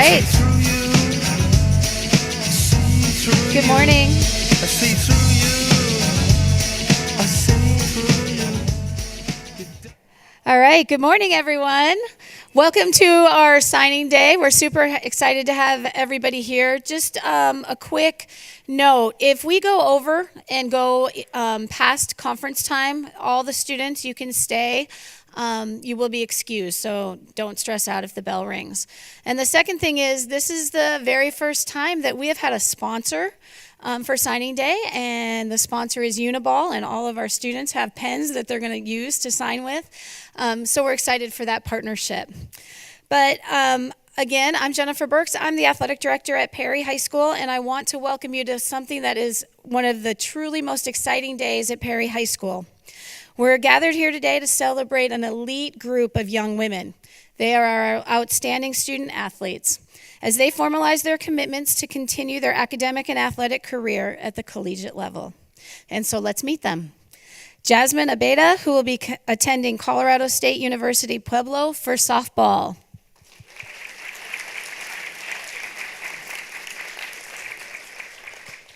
right. Good morning. All right. Good morning, everyone. Welcome to our signing day. We're super excited to have everybody here. Just a quick note. If we go over and go past conference time, all the students, you can stay. You will be excused, so don't stress out if the bell rings. And the second thing is, this is the very first time that we have had a sponsor for signing day, and the sponsor is Uniball, and all of our students have pens that they're going to use to sign with. So we're excited for that partnership. But again, I'm Jennifer Burks. I'm the athletic director at Perry High School, and I want to welcome you to something that is one of the truly most exciting days at Perry High School. We're gathered here today to celebrate an elite group of young women. They are our outstanding student athletes as they formalize their commitments to continue their academic and athletic career at the collegiate level. And so let's meet them. Jasmine Abeda, who will be attending Colorado State University Pueblo for softball.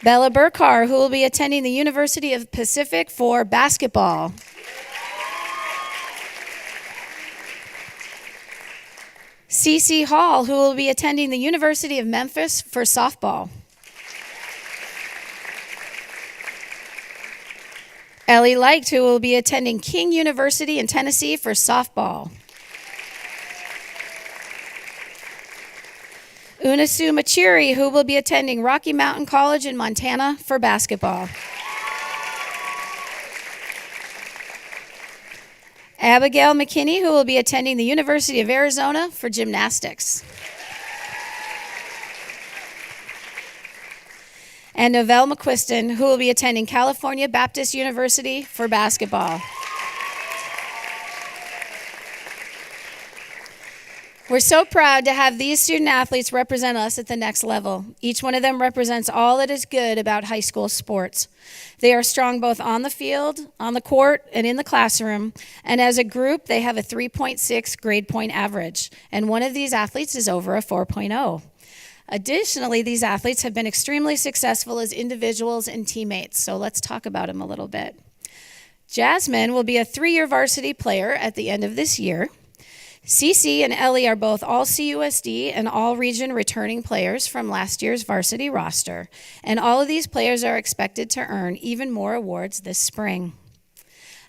Bella Burkhar, who will be attending the University of Pacific for basketball. Cece Hall, who will be attending the University of Memphis for softball. Ellie Leicht, who will be attending King University in Tennessee for softball. Unasu Machiri, who will be attending Rocky Mountain College in Montana for basketball. Abigail McKinney, who will be attending the University of Arizona for gymnastics. And Novelle McQuiston, who will be attending California Baptist University for basketball. We're so proud to have these student athletes represent us at the next level. Each one of them represents all that is good about high school sports. They are strong both on the field, on the court, and in the classroom. And as a group, they have a 3.6 grade point average. And one of these athletes is over a 4.0. Additionally, these athletes have been extremely successful as individuals and teammates. So let's talk about them a little bit. Jasmine will be a 3-year varsity player at the end of this year. Cece and Ellie are both all CUSD and all region returning players from last year's varsity roster, and all of these players are expected to earn even more awards this spring.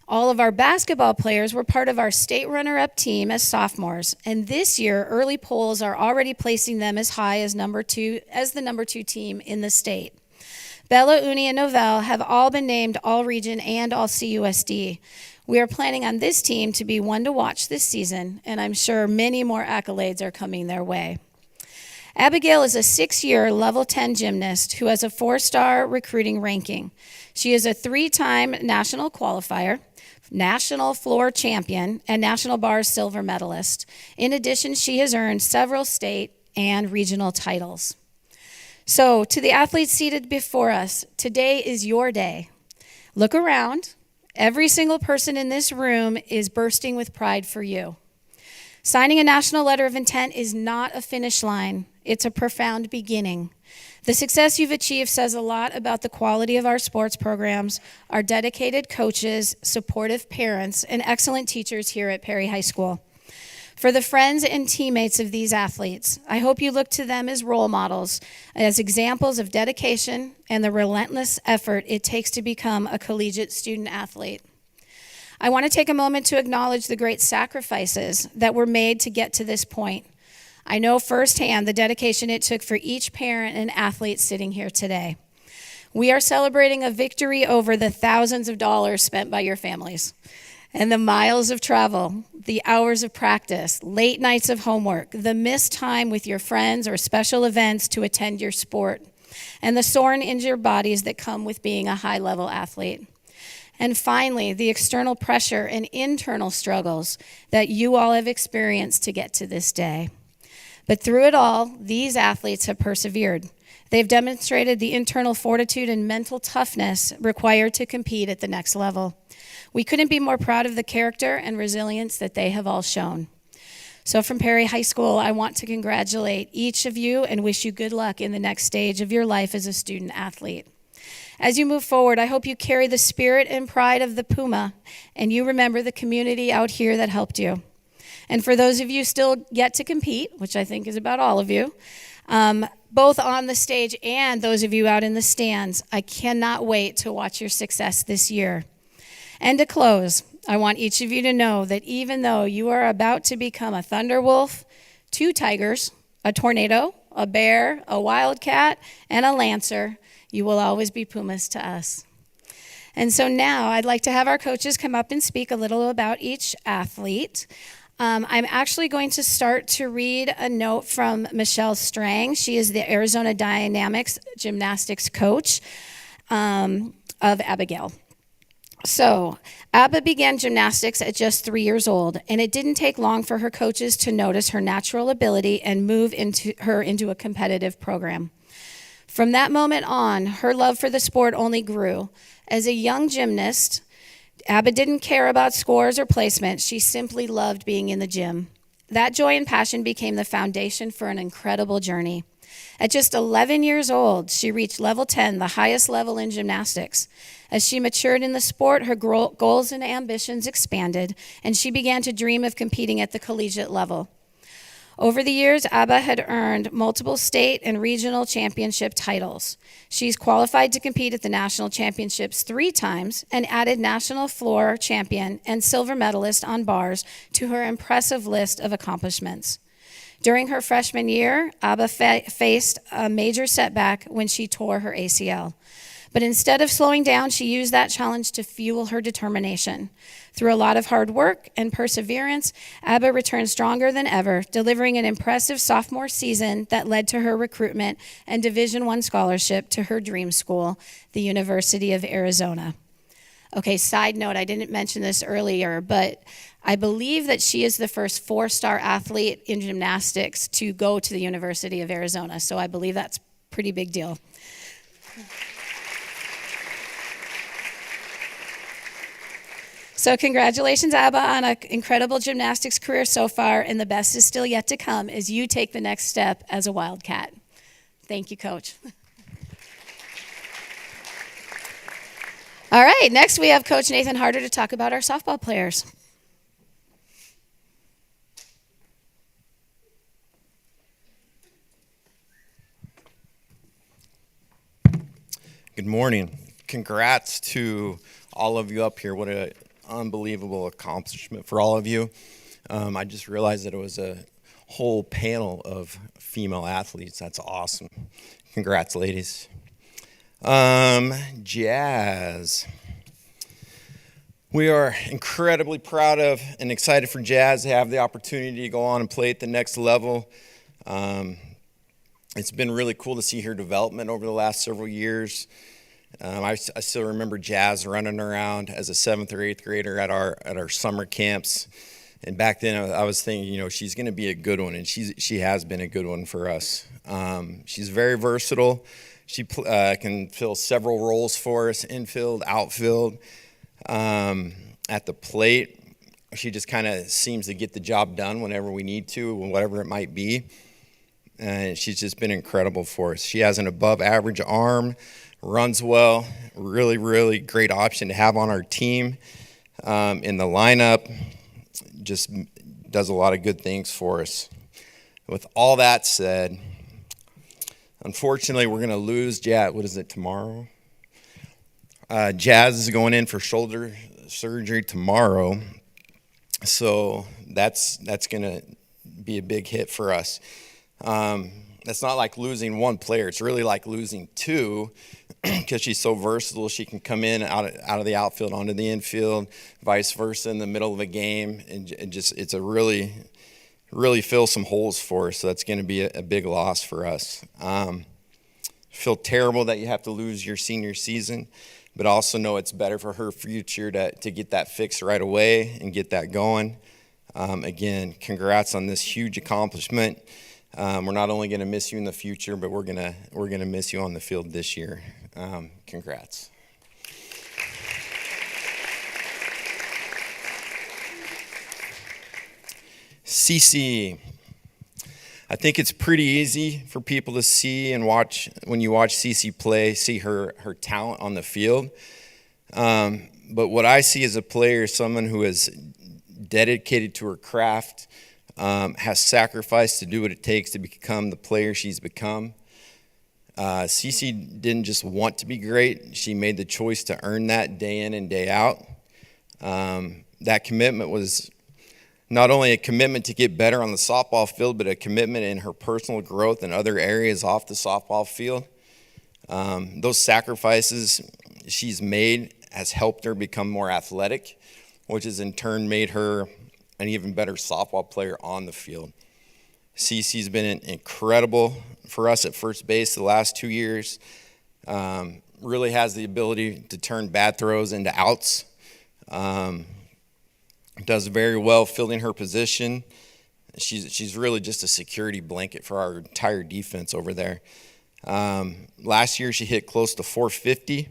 All of our basketball players were part of our state runner-up team as sophomores, and this year early polls are already placing them as high as the number 2 team in the state. Bella, Uni, and Novelle have all been named all region and all CUSD. We are planning on this team to be one to watch this season, and I'm sure many more accolades are coming their way. Abigail is a 6-year level 10 gymnast who has a 4-star recruiting ranking. She is a 3-time national qualifier, national floor champion, and national bars silver medalist. In addition, she has earned several state and regional titles. So, to the athletes seated before us, today is your day. Look around. Every single person in this room is bursting with pride for you. Signing a national letter of intent is not a finish line. It's a profound beginning. The success you've achieved says a lot about the quality of our sports programs, our dedicated coaches, supportive parents, and excellent teachers here at Perry High School. For the friends and teammates of these athletes, I hope you look to them as role models, as examples of dedication and the relentless effort it takes to become a collegiate student athlete. I want to take a moment to acknowledge the great sacrifices that were made to get to this point. I know firsthand the dedication it took for each parent and athlete sitting here today. We are celebrating a victory over the thousands of dollars spent by your families, and the miles of travel, the hours of practice, late nights of homework, the missed time with your friends or special events to attend your sport, and the sore and injured bodies that come with being a high-level athlete. And finally, the external pressure and internal struggles that you all have experienced to get to this day. But through it all, these athletes have persevered. They've demonstrated the internal fortitude and mental toughness required to compete at the next level. We couldn't be more proud of the character and resilience that they have all shown. So from Perry High School, I want to congratulate each of you and wish you good luck in the next stage of your life as a student athlete. As you move forward, I hope you carry the spirit and pride of the Puma, and you remember the community out here that helped you. And for those of you still yet to compete, which I think is about all of you, both on the stage and those of you out in the stands, I cannot wait to watch your success this year. And to close, I want each of you to know that even though you are about to become a Thunderwolf, 2 Tigers, a Tornado, a Bear, a Wildcat, and a Lancer, you will always be Pumas to us. And so now I'd like to have our coaches come up and speak a little about each athlete. I'm actually going to start to read a note from Michelle Strang. She is the Arizona Dynamics gymnastics coach of Abigail. So, Abba began gymnastics at just 3 years old, and it didn't take long for her coaches to notice her natural ability and move her into a competitive program. From that moment on, her love for the sport only grew. As a young gymnast, Abba didn't care about scores or placement. She simply loved being in the gym. That joy and passion became the foundation for an incredible journey. At just 11 years old, she reached level 10, the highest level in gymnastics. As she matured in the sport, her goals and ambitions expanded, and she began to dream of competing at the collegiate level. Over the years, Abba had earned multiple state and regional championship titles. She's qualified to compete at the national championships 3 times and added national floor champion and silver medalist on bars to her impressive list of accomplishments. During her freshman year, Abba faced a major setback when she tore her ACL. But instead of slowing down, she used that challenge to fuel her determination. Through a lot of hard work and perseverance, Abba returned stronger than ever, delivering an impressive sophomore season that led to her recruitment and Division I scholarship to her dream school, the University of Arizona. Okay, side note, I didn't mention this earlier, but I believe that she is the first 4-star athlete in gymnastics to go to the University of Arizona, so I believe that's a pretty big deal. So congratulations, Abba, on an incredible gymnastics career so far, and the best is still yet to come as you take the next step as a Wildcat. Thank you, Coach. All right, next we have Coach Nathan Harder to talk about our softball players. Good morning. Congrats to all of you up here. What an unbelievable accomplishment for all of you. I just realized that it was a whole panel of female athletes. That's awesome. Congrats, ladies. Jazz. We are incredibly proud of and excited for Jazz to have the opportunity to go on and play at the next level. It's been really cool to see her development over the last several years. I still remember Jazz running around as a 7th or 8th grader at our summer camps. And back then I was thinking, she's going to be a good one, and she has been a good one for us. She's very versatile. She can fill several roles for us, infield, outfield. At the plate, she just kind of seems to get the job done whenever we need to, whatever it might be. And she's just been incredible for us. She has an above-average arm, runs well, really, really great option to have on our team. In the lineup, just does a lot of good things for us. With all that said, unfortunately, we're going to lose Jazz. What is it, tomorrow? Jazz is going in for shoulder surgery tomorrow. So that's going to be a big hit for us. It's not like losing one player. It's really like losing 2 because she's so versatile. She can come in out of the outfield onto the infield, vice versa in the middle of a game. And it's a really, really fill some holes for us. So that's going to be a big loss for us. Feel terrible that you have to lose your senior season, but also know it's better for her future to get that fixed right away and get that going. Again, congrats on this huge accomplishment. We're not only going to miss you in the future, but we're gonna miss you on the field this year. Congrats. CC. I think it's pretty easy for people to see and watch when you watch CC play, see her talent on the field. But what I see as a player is someone who is dedicated to her craft, has sacrificed to do what it takes to become the player she's become. CC didn't just want to be great. She made the choice to earn that day in and day out. That commitment was not only a commitment to get better on the softball field, but a commitment in her personal growth in other areas off the softball field. Those sacrifices she's made has helped her become more athletic, which has in turn made her an even better softball player on the field. CC's been incredible for us at first base the last 2 years. Really has the ability to turn bad throws into outs. Does very well filling her position. She's really just a security blanket for our entire defense over there. Last year she hit close to 450.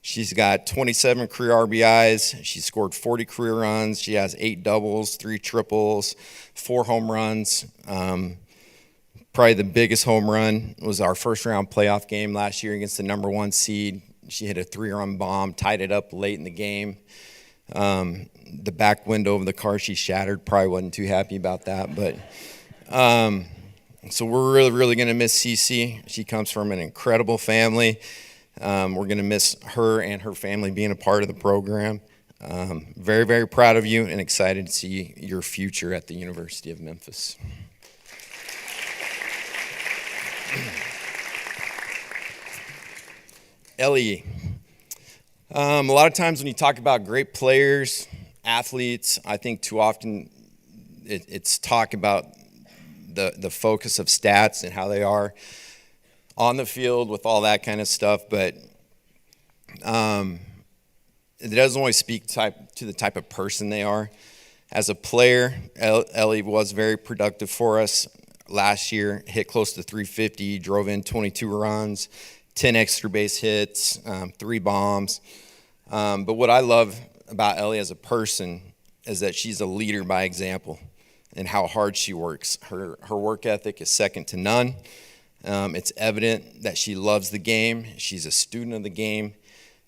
She's got 27 career RBIs. She scored 40 career runs. She has 8 doubles, 3 triples, 4 home runs. Probably the biggest home run was our first round playoff game last year against the number 1 seed. She hit a 3-run bomb, tied it up late in the game. The back window of the car she shattered, probably wasn't too happy about that. But so we're really going to miss CC. She comes from an incredible family. We're going to miss her and her family being a part of the program. Very, very proud of you and excited to see your future at the University of Memphis. Ellie. A lot of times when you talk about great players, athletes, I think too often it's talk about the focus of stats and how they are on the field with all that kind of stuff, but it doesn't always speak to the type of person they are. As a player, Ellie was very productive for us last year, hit close to 350, drove in 22 runs, 10 extra base hits, 3 bombs. But what I love about Ellie as a person is that she's a leader by example and how hard she works. Her work ethic is second to none. It's evident that she loves the game. She's a student of the game.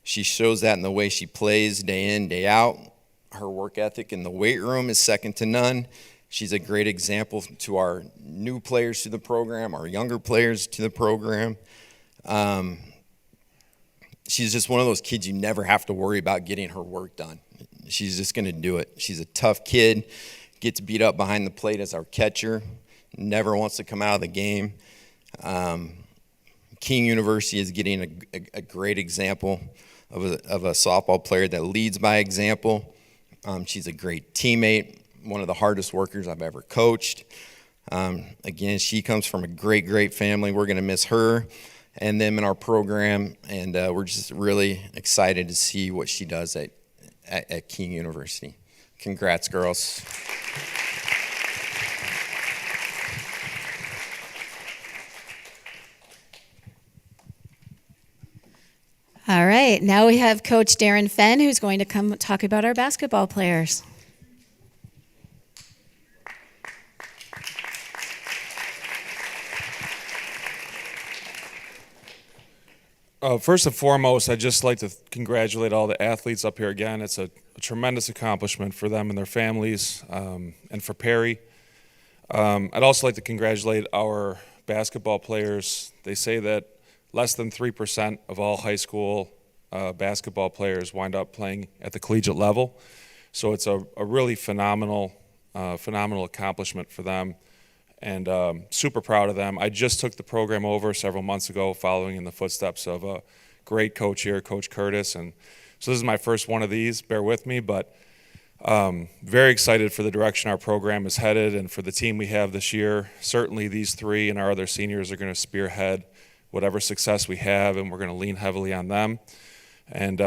She shows that in the way she plays day in, day out. Her work ethic in the weight room is second to none. She's a great example to our new players to the program, our younger players to the program. She's just one of those kids you never have to worry about getting her work done. She's just going to do it. She's a tough kid, gets beat up behind the plate as our catcher, never wants to come out of the game. King University is getting a great example of a softball player that leads by example. She's a great teammate, one of the hardest workers I've ever coached. Again, she comes from a great family. We're going to miss her and them in our program, and we're just really excited to see what she does at King University. Congrats, girls. All right, now we have Coach Darren Fenn, who's going to come talk about our basketball players. First and foremost, I'd just like to congratulate all the athletes up here again. It's a tremendous accomplishment for them and their families, and for Perry. I'd also like to congratulate our basketball players. They say that less than 3% of all high school basketball players wind up playing at the collegiate level. So it's a really phenomenal accomplishment for them, and super proud of them. I just took the program over several months ago, following in the footsteps of a great coach here, Coach Curtis, and so this is my first one of these. Bear with me, but very excited for the direction our program is headed and for the team we have this year. Certainly these 3 and our other seniors are going to spearhead whatever success we have, and we're going to lean heavily on them. And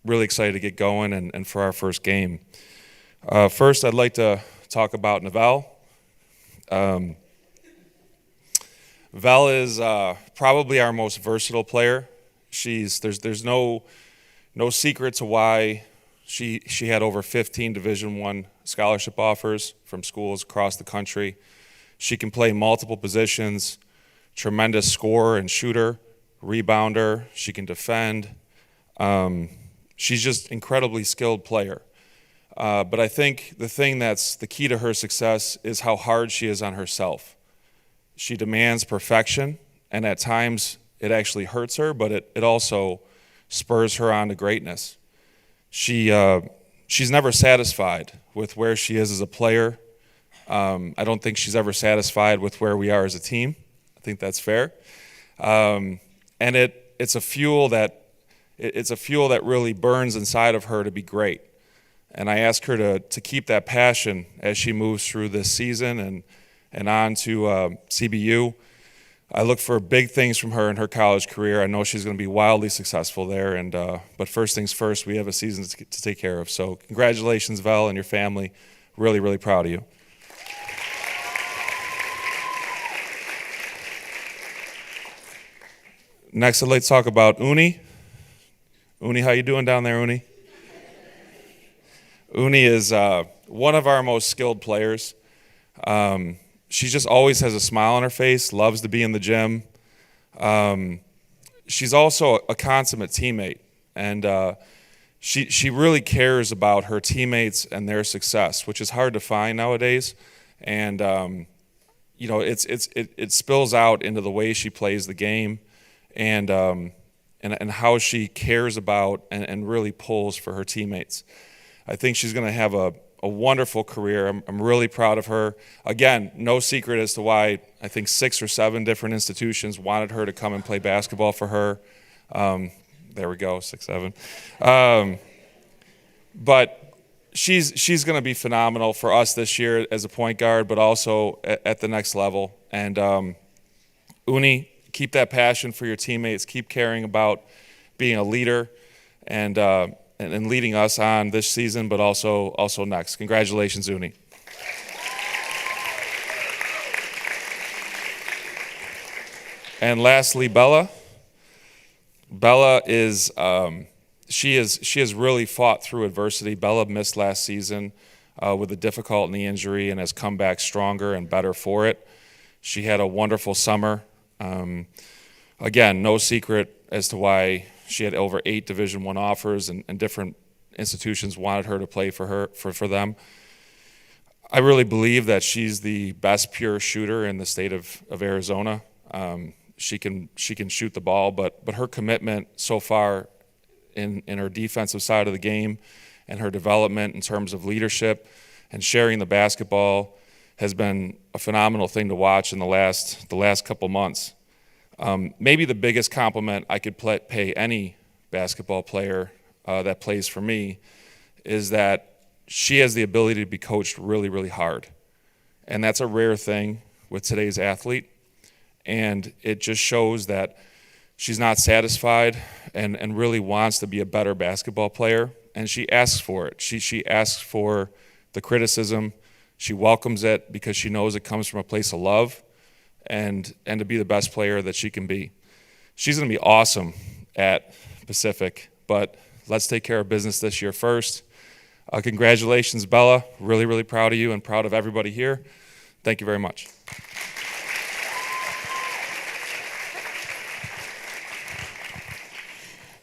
really excited to get going and for our first game. First, I'd like to talk about Novell. Vel is probably our most versatile player. There's no secret to why She had over 15 Division I scholarship offers from schools across the country. She can play multiple positions, tremendous scorer and shooter, rebounder. She can defend. She's just incredibly skilled player. But I think the thing that's the key to her success is how hard she is on herself. She demands perfection, and at times it actually hurts her, but it also spurs her on to greatness. She's never satisfied with where she is as a player. I don't think she's ever satisfied with where we are as a team. I think that's fair. And it's a fuel that really burns inside of her to be great. And I ask her to keep that passion as she moves through this season and on to CBU. I look for big things from her in her college career. I know she's going to be wildly successful there. But first things first, we have a season to take care of. So congratulations, Vel, and your family. Really, really proud of you. Next, I'd like to talk about Uni. Uni, how you doing down there, Uni? Uni is one of our most skilled players. She just always has a smile on her face, loves to be in the gym. She's also a consummate teammate, and she really cares about her teammates and their success, which is hard to find nowadays. And it spills out into the way she plays the game, and how she cares about and really pulls for her teammates. I think she's going to have a wonderful career. I'm really proud of her. Again, no secret as to why I think 6 or 7 different institutions wanted her to come and play basketball for her. There we go, 6, 7. But she's going to be phenomenal for us this year as a point guard, but also at the next level. And Uni, keep that passion for your teammates. Keep caring about being a leader and leading us on this season, but also next. Congratulations, Uni. And lastly, Bella. Bella is she has really fought through adversity. Bella missed last season with a difficult knee injury and has come back stronger and better for it. She had a wonderful summer. Again, no secret as to why she had over 8 Division I offers, and different institutions wanted her to play for them. I really believe that she's the best pure shooter in the state of Arizona. She can shoot the ball, but her commitment so far in her defensive side of the game and her development in terms of leadership and sharing the basketball has been a phenomenal thing to watch in the last couple months. Maybe the biggest compliment I could pay any basketball player that plays for me is that she has the ability to be coached really, really hard. And that's a rare thing with today's athlete. And it just shows that she's not satisfied and really wants to be a better basketball player. And she asks for it. She asks for the criticism. She welcomes it because she knows it comes from a place of love and to be the best player that she can be. She's going to be awesome at Pacific, but let's take care of business this year first. Congratulations, Bella. Really, really proud of you and proud of everybody here. Thank you very much.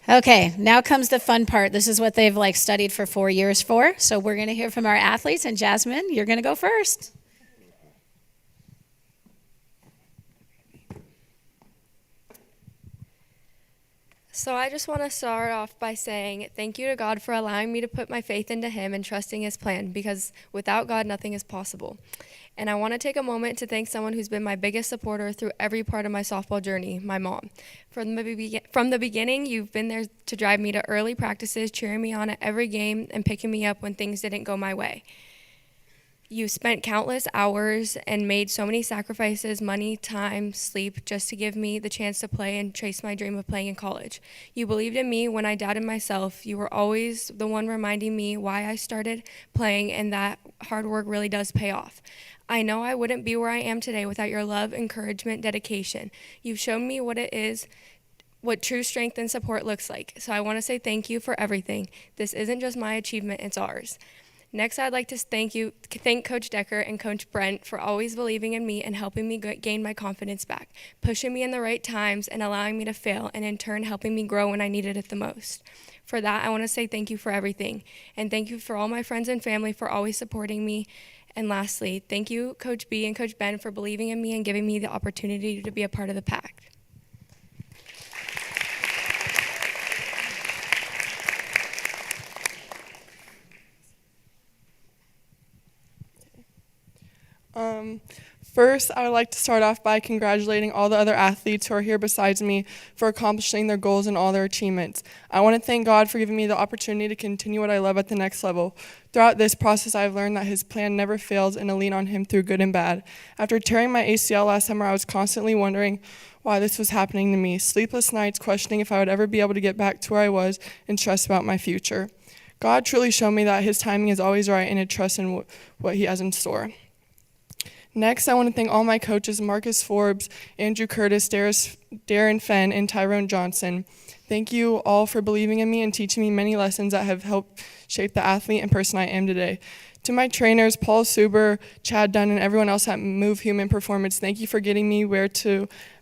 Okay, now comes the fun part. This is what they've studied for 4 years for. So we're going to hear from our athletes, and Jasmine, you're going to go first. So I just want to start off by saying thank you to God for allowing me to put my faith into Him and trusting His plan, because without God, nothing is possible. And I want to take a moment to thank someone who's been my biggest supporter through every part of my softball journey, my mom. From the beginning, you've been there to drive me to early practices, cheering me on at every game, and picking me up when things didn't go my way. You spent countless hours and made so many sacrifices, money, time, sleep, just to give me the chance to play and chase my dream of playing in college. You believed in me when I doubted myself. You were always the one reminding me why I started playing, and that hard work really does pay off. I know I wouldn't be where I am today without your love, encouragement, dedication. You've shown me what it is what true strength and support looks like. So I want to say thank you for everything. This isn't just my achievement, it's ours. Next, I'd like to thank Coach Decker and Coach Brent for always believing in me and helping me gain my confidence back, pushing me in the right times and allowing me to fail, and in turn helping me grow when I needed it the most. For that, I want to say thank you for everything. And thank you for all my friends and family for always supporting me. And lastly, thank you, Coach B and Coach Ben, for believing in me and giving me the opportunity to be a part of the pack. First, I would like to start off by congratulating all the other athletes who are here besides me for accomplishing their goals and all their achievements. I want to thank God for giving me the opportunity to continue what I love at the next level. Throughout this process, I have learned that His plan never fails and to lean on Him through good and bad. After tearing my ACL last summer, I was constantly wondering why this was happening to me. Sleepless nights questioning if I would ever be able to get back to where I was and stressed about my future. God truly showed me that His timing is always right and to trust in what He has in store. Next, I want to thank all my coaches, Marcus Forbes, Andrew Curtis, Darren Fenn, and Tyrone Johnson. Thank you all for believing in me and teaching me many lessons that have helped shape the athlete and person I am today. To my trainers, Paul Suber, Chad Dunn, and everyone else at Move Human Performance, thank you for getting me where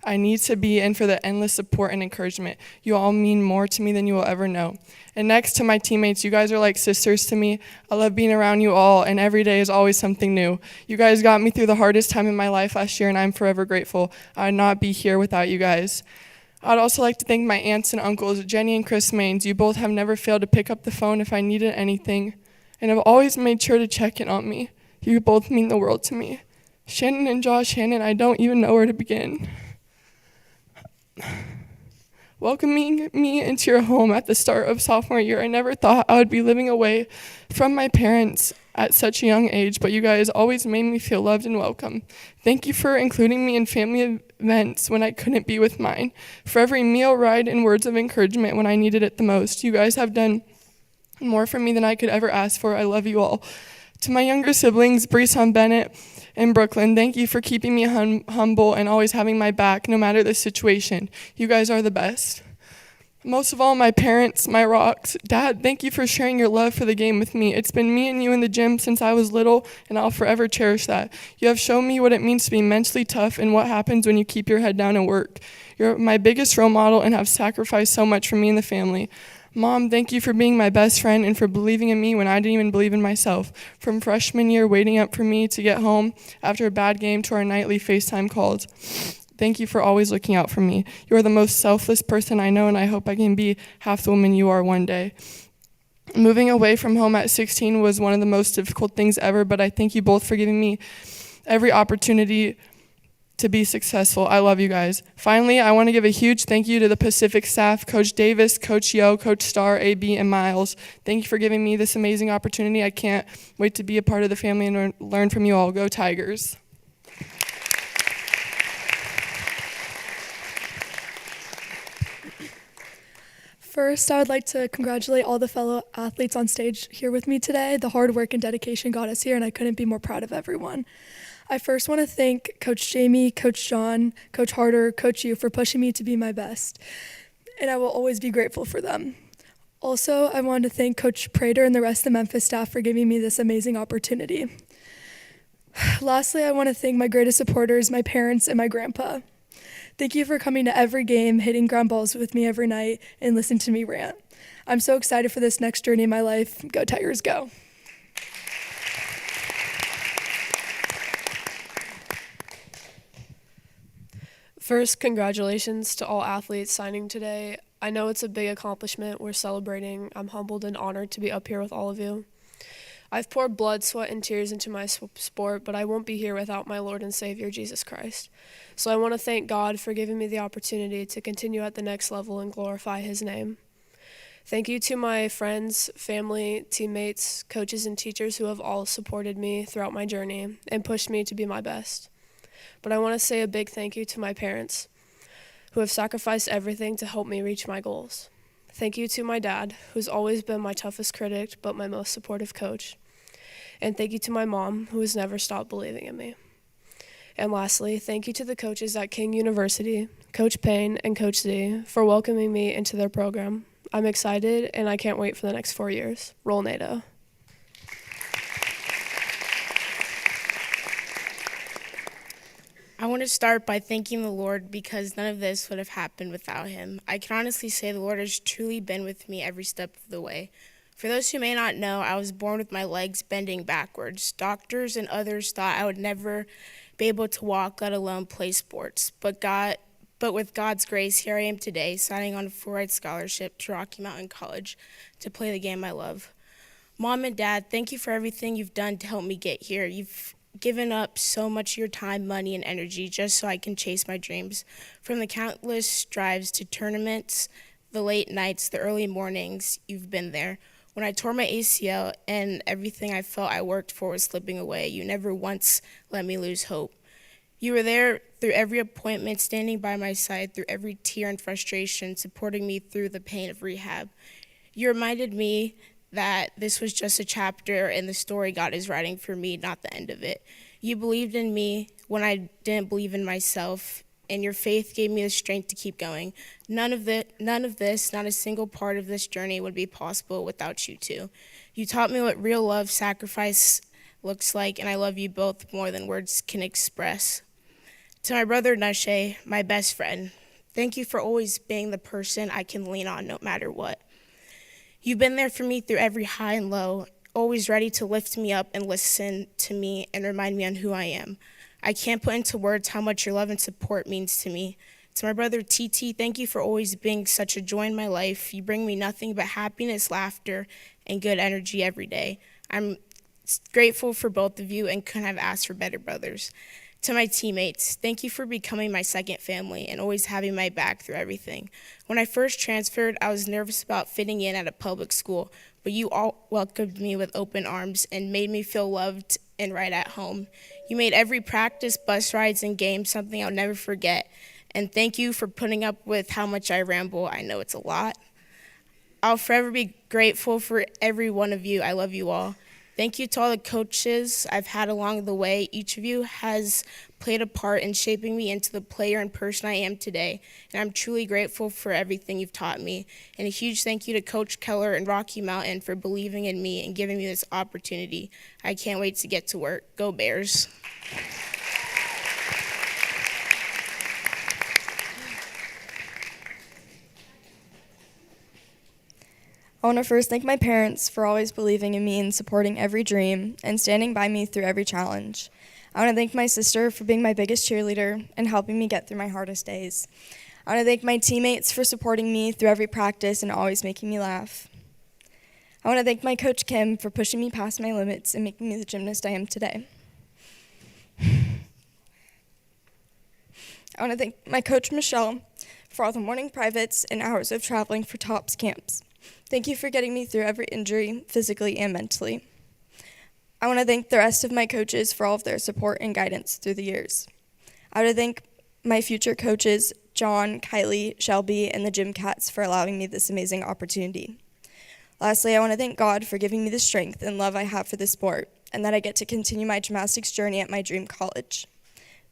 I need to be and for the endless support and encouragement. You all mean more to me than you will ever know. And next, to my teammates, you guys are like sisters to me. I love being around you all, and every day is always something new. You guys got me through the hardest time in my life last year, and I'm forever grateful. I would not be here without you guys. I'd also like to thank my aunts and uncles, Jenny and Chris Maines. You both have never failed to pick up the phone if I needed anything, and have always made sure to check in on me. You both mean the world to me. Shannon and Josh Hannon, I don't even know where to begin. Welcoming me into your home at the start of sophomore year, I never thought I would be living away from my parents at such a young age, but you guys always made me feel loved and welcome. Thank you for including me in family events when I couldn't be with mine, for every meal, ride, and words of encouragement when I needed it the most. You guys have done more for me than I could ever ask for. I love you all. To my younger siblings, Breeson Bennett and Brooklyn, thank you for keeping me humble and always having my back no matter the situation. You guys are the best. Most of all, my parents, my rocks. Dad, thank you for sharing your love for the game with me. It's been me and you in the gym since I was little, and I'll forever cherish that. You have shown me what it means to be mentally tough and what happens when you keep your head down and work. You're my biggest role model and have sacrificed so much for me and the family. Mom, thank you for being my best friend and for believing in me when I didn't even believe in myself. From freshman year, waiting up for me to get home after a bad game to our nightly FaceTime calls. Thank you for always looking out for me. You are the most selfless person I know, and I hope I can be half the woman you are one day. Moving away from home at 16 was one of the most difficult things ever, but I thank you both for giving me every opportunity to be successful. I love you guys. Finally, I want to give a huge thank you to the Pacific staff, Coach Davis, Coach Yo, Coach Starr, AB, and Miles. Thank you for giving me this amazing opportunity. I can't wait to be a part of the family and learn from you all. Go Tigers. First, I would like to congratulate all the fellow athletes on stage here with me today. The hard work and dedication got us here, and I couldn't be more proud of everyone. I first want to thank Coach Jamie, Coach John, Coach Harder, Coach Yu for pushing me to be my best, and I will always be grateful for them. Also, I want to thank Coach Prater and the rest of the Memphis staff for giving me this amazing opportunity. Lastly, I want to thank my greatest supporters, my parents, and my grandpa. Thank you for coming to every game, hitting ground balls with me every night, and listening to me rant. I'm so excited for this next journey in my life. Go Tigers, go. First, congratulations to all athletes signing today. I know it's a big accomplishment. We're celebrating. I'm humbled and honored to be up here with all of you. I've poured blood, sweat, and tears into my sport, but I won't be here without my Lord and Savior, Jesus Christ. So I want to thank God for giving me the opportunity to continue at the next level and glorify His name. Thank you to my friends, family, teammates, coaches, and teachers who have all supported me throughout my journey and pushed me to be my best. But I want to say a big thank you to my parents, who have sacrificed everything to help me reach my goals. Thank you to my dad, who's always been my toughest critic but my most supportive coach. And thank you to my mom, who has never stopped believing in me. And lastly, thank you to the coaches at King University, Coach Payne and Coach Z, for welcoming me into their program. I'm excited, and I can't wait for the next 4 years. Roll NATO. I want to start by thanking the Lord because none of this would have happened without him. I can honestly say the Lord has truly been with me every step of the way. For those who may not know, I was born with my legs bending backwards. Doctors and others thought I would never be able to walk, let alone play sports. But with God's grace, here I am today, signing on a full-ride scholarship to Rocky Mountain College to play the game I love. Mom and Dad, thank you for everything you've done to help me get here. You've given up so much of your time, money, and energy just so I can chase my dreams. From the countless drives to tournaments, the late nights, the early mornings, you've been there. When I tore my ACL and everything I felt I worked for was slipping away, you never once let me lose hope. You were there through every appointment, standing by my side through every tear and frustration, supporting me through the pain of rehab. You reminded me that this was just a chapter in the story God is writing for me, not the end of it. You believed in me when I didn't believe in myself, and your faith gave me the strength to keep going. None of this, not a single part of this journey would be possible without you two. You taught me what real love, sacrifice looks like, and I love you both more than words can express. To my brother Nashe, my best friend, thank you for always being the person I can lean on no matter what. You've been there for me through every high and low, always ready to lift me up and listen to me and remind me on who I am. I can't put into words how much your love and support means to me. To my brother TT, thank you for always being such a joy in my life. You bring me nothing but happiness, laughter, and good energy every day. I'm grateful for both of you and couldn't have asked for better brothers. To my teammates, thank you for becoming my second family and always having my back through everything. When I first transferred, I was nervous about fitting in at a public school, but you all welcomed me with open arms and made me feel loved and right at home. You made every practice, bus rides, and game something I'll never forget. And thank you for putting up with how much I ramble. I know it's a lot. I'll forever be grateful for every one of you. I love you all. Thank you to all the coaches I've had along the way. Each of you has played a part in shaping me into the player and person I am today, and I'm truly grateful for everything you've taught me. And a huge thank you to Coach Keller and Rocky Mountain for believing in me and giving me this opportunity. I can't wait to get to work. Go Bears. I want to first thank my parents for always believing in me and supporting every dream and standing by me through every challenge. I want to thank my sister for being my biggest cheerleader and helping me get through my hardest days. I want to thank my teammates for supporting me through every practice and always making me laugh. I want to thank my coach Kim for pushing me past my limits and making me the gymnast I am today. I want to thank my coach Michelle for all the morning privates and hours of traveling for TOPS camps. Thank you for getting me through every injury, physically and mentally. I want to thank the rest of my coaches for all of their support and guidance through the years. I want to thank my future coaches, John, Kylie, Shelby, and the Gym Cats for allowing me this amazing opportunity. Lastly, I want to thank God for giving me the strength and love I have for this sport, and that I get to continue my gymnastics journey at my dream college.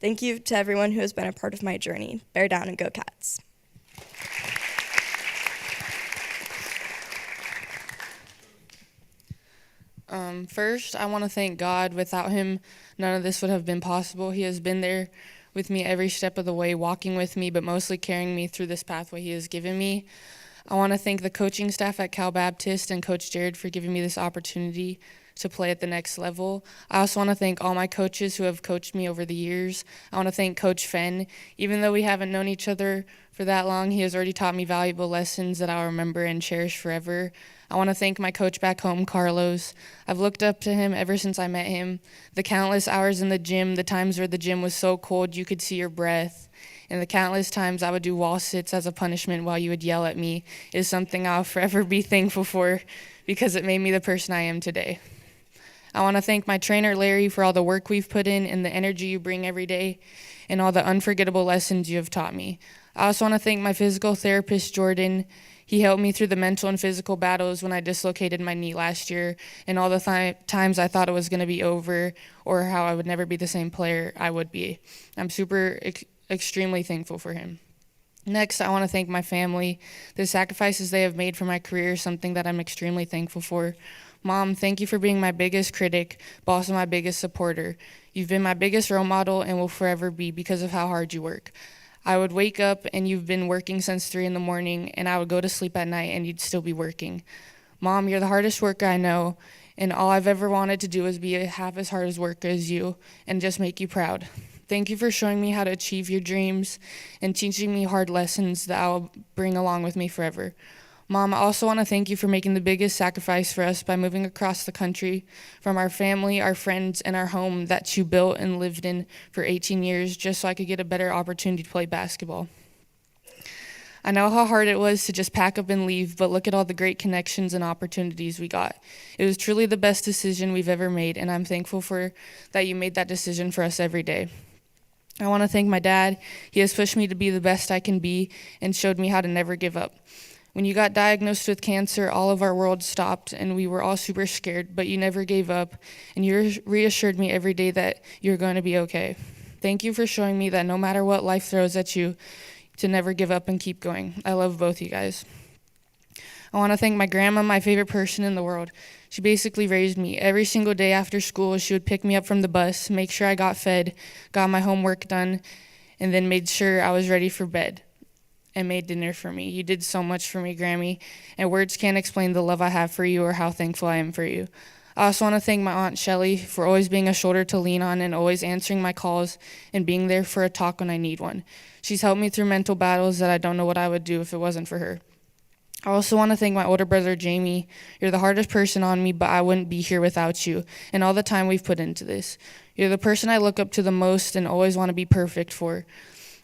Thank you to everyone who has been a part of my journey. Bear down and go Cats. First, I want to thank God. Without him, none of this would have been possible. He has been there with me every step of the way, walking with me, but mostly carrying me through this pathway he has given me. I want to thank the coaching staff at Cal Baptist and Coach Jared for giving me this opportunity to play at the next level. I also want to thank all my coaches who have coached me over the years. I want to thank Coach Fenn. Even though we haven't known each other for that long, he has already taught me valuable lessons that I'll remember and cherish forever. I want to thank my coach back home, Carlos. I've looked up to him ever since I met him. The countless hours in the gym, the times where the gym was so cold you could see your breath, and the countless times I would do wall sits as a punishment while you would yell at me is something I'll forever be thankful for because it made me the person I am today. I want to thank my trainer, Larry, for all the work we've put in and the energy you bring every day and all the unforgettable lessons you have taught me. I also want to thank my physical therapist, Jordan. He helped me through the mental and physical battles when I dislocated my knee last year, and all the times I thought it was going to be over or how I would never be the same player I would be. I'm extremely thankful for him. Next, I want to thank my family. The sacrifices they have made for my career is something that I'm extremely thankful for. Mom, thank you for being my biggest critic, but also my biggest supporter. You've been my biggest role model and will forever be because of how hard you work. I would wake up and you've been working since 3 a.m, and I would go to sleep at night and you'd still be working. Mom, you're the hardest worker I know, and all I've ever wanted to do is be half as hard as worker as you and just make you proud. Thank you for showing me how to achieve your dreams and teaching me hard lessons that I'll bring along with me forever. Mom, I also want to thank you for making the biggest sacrifice for us by moving across the country from our family, our friends, and our home that you built and lived in for 18 years just so I could get a better opportunity to play basketball. I know how hard it was to just pack up and leave, but look at all the great connections and opportunities we got. It was truly the best decision we've ever made, and I'm thankful for that you made that decision for us every day. I want to thank my dad. He has pushed me to be the best I can be and showed me how to never give up. When you got diagnosed with cancer, all of our world stopped and we were all super scared, but you never gave up and you reassured me every day that you're going to be okay. Thank you for showing me that no matter what life throws at you, to never give up and keep going. I love both you guys. I want to thank my grandma, my favorite person in the world. She basically raised me. Every single day after school, she would pick me up from the bus, make sure I got fed, got my homework done, and then made sure I was ready for bed and made dinner for me. You did so much for me, Grammy, and words can't explain the love I have for you or how thankful I am for you. I also want to thank my Aunt Shelly for always being a shoulder to lean on and always answering my calls and being there for a talk when I need one. She's helped me through mental battles that I don't know what I would do if it wasn't for her. I also want to thank my older brother, Jamie. You're the hardest person on me, but I wouldn't be here without you and all the time we've put into this. You're the person I look up to the most and always want to be perfect for.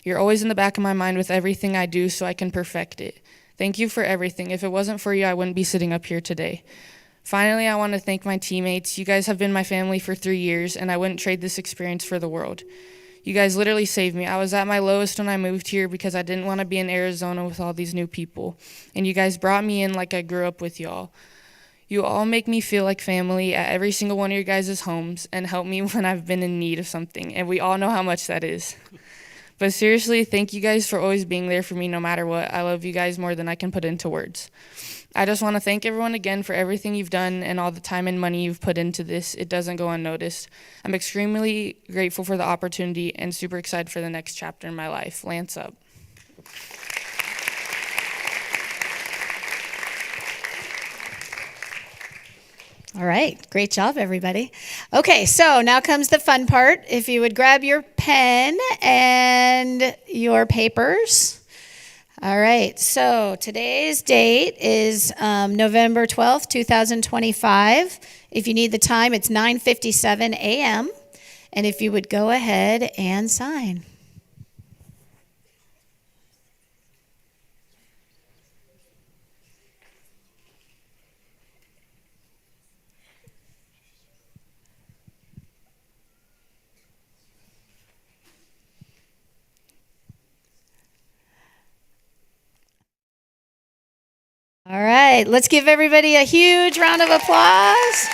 You're always in the back of my mind with everything I do so I can perfect it. Thank you for everything. If it wasn't for you, I wouldn't be sitting up here today. Finally, I want to thank my teammates. You guys have been my family for 3 years, and I wouldn't trade this experience for the world. You guys literally saved me. I was at my lowest when I moved here because I didn't want to be in Arizona with all these new people. And you guys brought me in like I grew up with y'all. You all make me feel like family at every single one of your guys' homes and help me when I've been in need of something. And we all know how much that is. But seriously, thank you guys for always being there for me no matter what. I love you guys more than I can put into words. I just want to thank everyone again for everything you've done and all the time and money you've put into this. It doesn't go unnoticed. I'm extremely grateful for the opportunity and super excited for the next chapter in my life. Lance up. All right, great job, everybody. Okay, so now comes the fun part. If you would grab your pen and your papers. All right, so today's date is November 12th, 2025. If you need the time, it's 9:57 a.m. And if you would go ahead and sign. All right, let's give everybody a huge round of applause.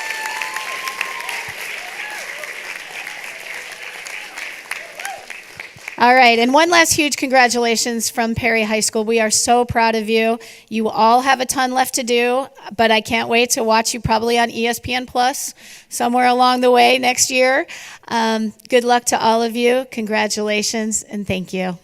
All right, and one last huge congratulations from Perry High School. We are so proud of you. You all have a ton left to do, but I can't wait to watch you probably on ESPN Plus somewhere along the way next year. Good luck to all of you. Congratulations, and thank you.